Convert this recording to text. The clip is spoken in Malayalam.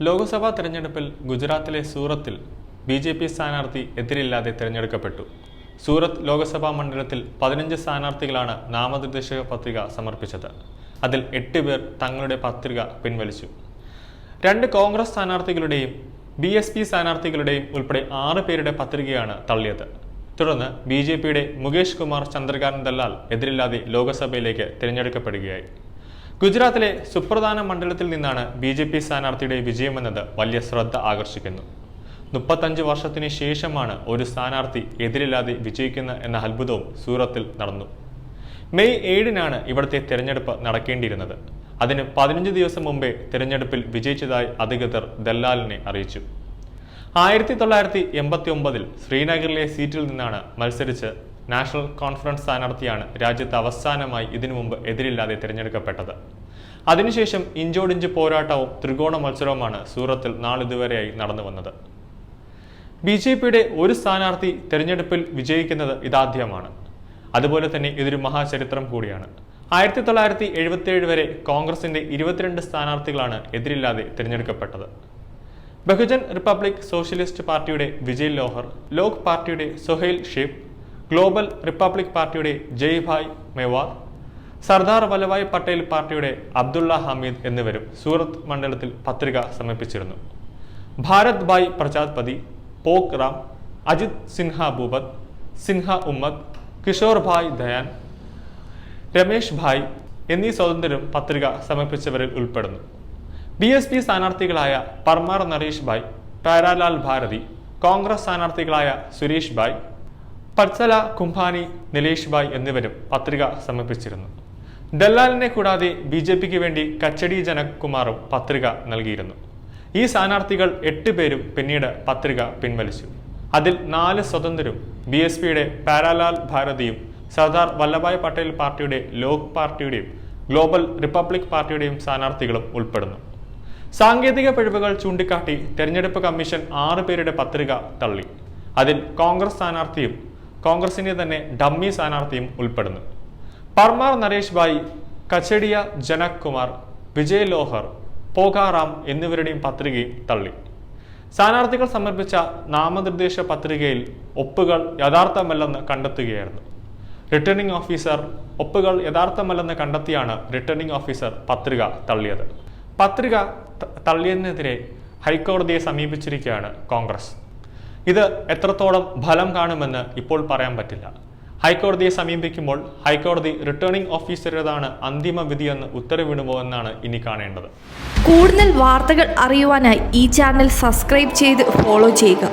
ലോക്സഭാ തെരഞ്ഞെടുപ്പിൽ ഗുജറാത്തിലെ സൂറത്തിൽ ബി.ജെ.പി. സ്ഥാനാർത്ഥി എതിരില്ലാതെ തിരഞ്ഞെടുക്കപ്പെട്ടു. സൂറത്ത് ലോക്സഭാ മണ്ഡലത്തിൽ 15 സ്ഥാനാർത്ഥികളാണ് നാമനിർദ്ദേശക പത്രിക സമർപ്പിച്ചത്. അതിൽ 8 പേർ തങ്ങളുടെ പത്രിക പിൻവലിച്ചു. 2 കോൺഗ്രസ് സ്ഥാനാർത്ഥികളുടെയും ബി.എസ്.പി. സ്ഥാനാർത്ഥികളുടെയും ഉൾപ്പെടെ 6 പേരുടെ പത്രികയാണ് തള്ളിയത്. തുടർന്ന് ബി.ജെ.പിയുടെ മുകേഷ് കുമാർ ചന്ദ്രകാന്ത് ദല്ലാൽ എതിരില്ലാതെ ലോക്സഭയിലേക്ക് തിരഞ്ഞെടുക്കപ്പെടുകയായി. ഗുജറാത്തിലെ സുപ്രധാന മണ്ഡലത്തിൽ നിന്നാണ് ബി.ജെ.പി. സ്ഥാനാർത്ഥിയുടെ വിജയമെന്നത് വലിയ ശ്രദ്ധ ആകർഷിക്കുന്നു. 35 വർഷത്തിന് ശേഷമാണ് ഒരു സ്ഥാനാർത്ഥി എതിരില്ലാതെ വിജയിക്കുന്ന എന്ന അത്ഭുതവും സൂറത്തിൽ നടന്നു. മെയ് 7-നാണ് ഇവിടുത്തെ തിരഞ്ഞെടുപ്പ് നടക്കേണ്ടിയിരുന്നത്. അതിന് 15 ദിവസം മുമ്പേ തിരഞ്ഞെടുപ്പിൽ വിജയിച്ചതായി അധികൃതർ ദല്ലാലിനെ അറിയിച്ചു. 1989-ൽ ശ്രീനഗറിലെ സീറ്റിൽ നിന്നാണ് മത്സരിച്ച് നാഷണൽ കോൺഫറൻസ് സ്ഥാനാർത്ഥിയാണ് രാജ്യത്ത് അവസാനമായി ഇതിനു മുമ്പ് എതിരില്ലാതെ തിരഞ്ഞെടുക്കപ്പെട്ടത്. അതിനുശേഷം ഇഞ്ചോടിഞ്ച് പോരാട്ടവും ത്രികോണ മത്സരവുമാണ് സൂറത്തിൽ നാളിതുവരെയായി നടന്നു വന്നത്. ബി.ജെ.പിയുടെ ഒരു സ്ഥാനാർത്ഥി തിരഞ്ഞെടുപ്പിൽ വിജയിക്കുന്നത് ഇതാദ്യമാണ്. അതുപോലെ തന്നെ ഇതൊരു മഹാചരിത്രം കൂടിയാണ്. 1977 വരെ കോൺഗ്രസിന്റെ 22 സ്ഥാനാർത്ഥികളാണ് എതിരില്ലാതെ തിരഞ്ഞെടുക്കപ്പെട്ടത്. ബഹുജൻ റിപ്പബ്ലിക് സോഷ്യലിസ്റ്റ് പാർട്ടിയുടെ വിജയ് ലോഹർ, ലോക് പാർട്ടിയുടെ സൊഹൈൽ ഷേഖ്, ഗ്ലോബൽ റിപ്പബ്ലിക് പാർട്ടിയുടെ ജയ്ഭായ് മെവാർ, സർദാർ വല്ലഭായ് പട്ടേൽ പാർട്ടിയുടെ അബ്ദുള്ള ഹമീദ് എന്നിവരും സൂറത്ത് മണ്ഡലത്തിൽ പത്രിക സമർപ്പിച്ചിരുന്നു. ഭാരത് ഭായ് പ്രജാപതി, പോക് റാം, അജിത് സിൻഹ ഭൂപത്, സിൻഹ ഉമ്മദ്, കിഷോർ ഭായ് ദയാൻ, രമേഷ് ഭായ് എന്നീ സ്വതന്ത്രരും പത്രിക സമർപ്പിച്ചവരിൽ ഉൾപ്പെടുന്നു. ബി.എസ്.പി. സ്ഥാനാർത്ഥികളായ പർമാർ നരേഷ് ഭായ്, പ്യാരാലാൽ ഭാരതി, കോൺഗ്രസ് സ്ഥാനാർത്ഥികളായ സുരേഷ് ഭായ്, പത്സല കുംഭാനി, നിലേഷ് ഭായ് എന്നിവരും പത്രിക സമർപ്പിച്ചിരുന്നു. ദല്ലാലിനെ കൂടാതെ ബി.ജെ.പിക്ക് വേണ്ടി കച്ചടി ജനക് കുമാറും പത്രിക നൽകിയിരുന്നു. ഈ സ്ഥാനാർത്ഥികൾ 8 പേരും പിന്നീട് പത്രിക പിൻവലിച്ചു. അതിൽ 4 സ്വതന്ത്രരും ബി.എസ്.പിയുടെ പ്യാരാലാൽ ഭാരതിയും സർദാർ വല്ലഭായ് പട്ടേൽ പാർട്ടിയുടെ ലോക് പാർട്ടിയുടെയും ഗ്ലോബൽ റിപ്പബ്ലിക് പാർട്ടിയുടെയും സ്ഥാനാർത്ഥികളും ഉൾപ്പെടുന്നു. സാങ്കേതിക പിഴവുകൾ ചൂണ്ടിക്കാട്ടി തെരഞ്ഞെടുപ്പ് കമ്മീഷൻ 6 പേരുടെ പത്രിക തള്ളി. അതിൽ കോൺഗ്രസ് സ്ഥാനാർത്ഥിയും കോൺഗ്രസിന്റെ തന്നെ ഡമ്മി സ്ഥാനാർത്ഥിയും ഉൾപ്പെടുന്നു. പർമാർ നരേഷ് ഭായ്, കച്ചടിയ ജനക് കുമാർ, വിജയ് ലോഹർ, പോകാറാം എന്നിവരുടെയും പത്രികയും തള്ളി. സ്ഥാനാർത്ഥികൾ സമർപ്പിച്ച നാമനിർദ്ദേശ പത്രികയിൽ ഒപ്പുകൾ യഥാർത്ഥമല്ലെന്ന് കണ്ടെത്തുകയായിരുന്നു. റിട്ടേണിംഗ് ഓഫീസർ ഒപ്പുകൾ യഥാർത്ഥമല്ലെന്ന് കണ്ടെത്തിയാണ് റിട്ടേണിംഗ് ഓഫീസർ പത്രിക തള്ളിയത്. പത്രിക തള്ളിയതിനെതിരെ ഹൈക്കോടതിയെ സമീപിച്ചിരിക്കുകയാണ് കോൺഗ്രസ്. ഇത് എത്രത്തോളം ഫലം കാണുമെന്ന് ഇപ്പോൾ പറയാൻ പറ്റില്ല. ഹൈക്കോടതിയെ സമീപിക്കുമ്പോൾ ഹൈക്കോടതി റിട്ടേണിംഗ് ഓഫീസറുടേതാണ് അന്തിമ വിധിയെന്ന് ഉത്തരവിടുമോ എന്നാണ് ഇനി കാണേണ്ടത്. കൂടുതൽ വാർത്തകൾ അറിയുവാനായി ഈ ചാനൽ സബ്സ്ക്രൈബ് ചെയ്ത് ഫോളോ ചെയ്യുക.